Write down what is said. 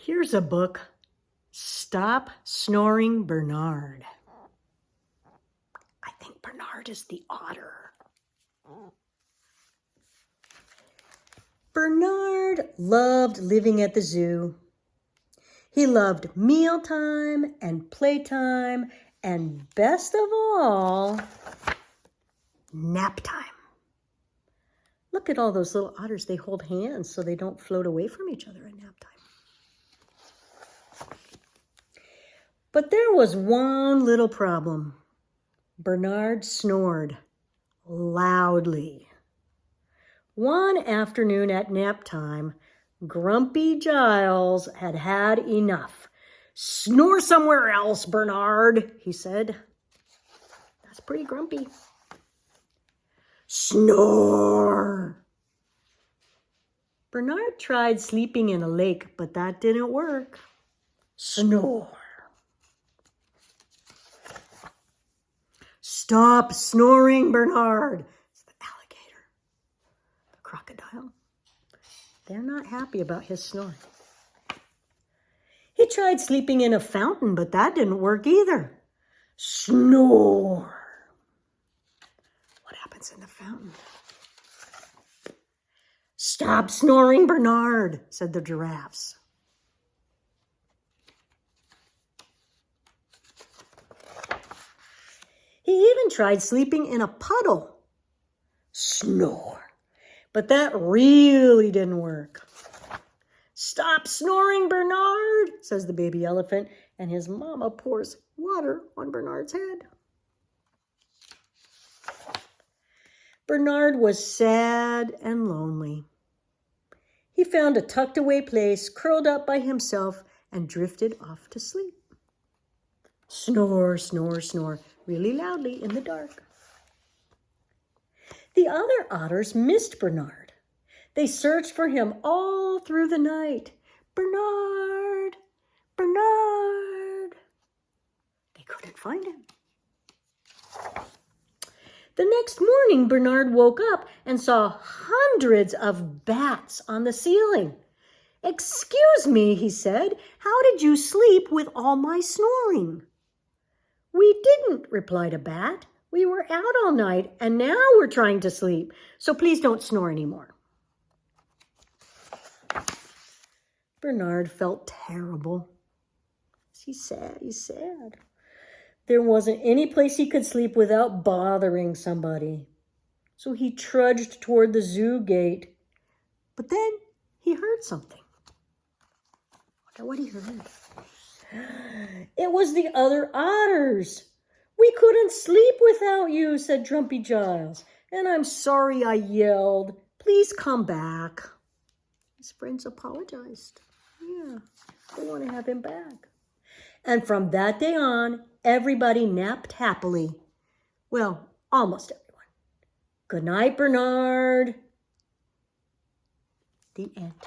Here's a book, Stop Snoring, Bernard. I think Bernard is the otter. Bernard loved living at the zoo. He loved mealtime and playtime and, best of all, nap time. Look at all those little otters. They hold hands so they don't float away from each other at nap time. But there was one little problem. Bernard snored loudly. One afternoon at nap time, Grumpy Giles had had enough. "Snore somewhere else, Bernard," he said. That's pretty grumpy. Snore. Bernard tried sleeping in a lake, but that didn't work. Snore. "Stop snoring, Bernard," said the alligator. The crocodile. They're not happy about his snoring. He tried sleeping in a fountain, but that didn't work either. Snore. What happens in the fountain? "Stop snoring, Bernard," said the giraffes. He even tried sleeping in a puddle. Snore. But that really didn't work. "Stop snoring, Bernard," says the baby elephant, and his mama pours water on Bernard's head. Bernard was sad and lonely. He found a tucked away place, curled up by himself, and drifted off to sleep. Snore, snore, snore, really loudly in the dark. The other otters missed Bernard. They searched for him all through the night. Bernard, Bernard. They couldn't find him. The next morning, Bernard woke up and saw hundreds of bats on the ceiling. "Excuse me," he said, "how did you sleep with all my snoring?" "We didn't," replied a bat. "We were out all night, and now we're trying to sleep, so please don't snore anymore." Bernard felt terrible. He's sad. There wasn't any place he could sleep without bothering somebody. So he trudged toward the zoo gate. But then he heard something. I wonder what he heard. It was the other otters. "We couldn't sleep without you," said Grumpy Giles. "And I'm sorry I yelled. Please come back." His friends apologized. Yeah, they want to have him back. And from that day on, everybody napped happily. Well, almost everyone. Good night, Bernard. The end.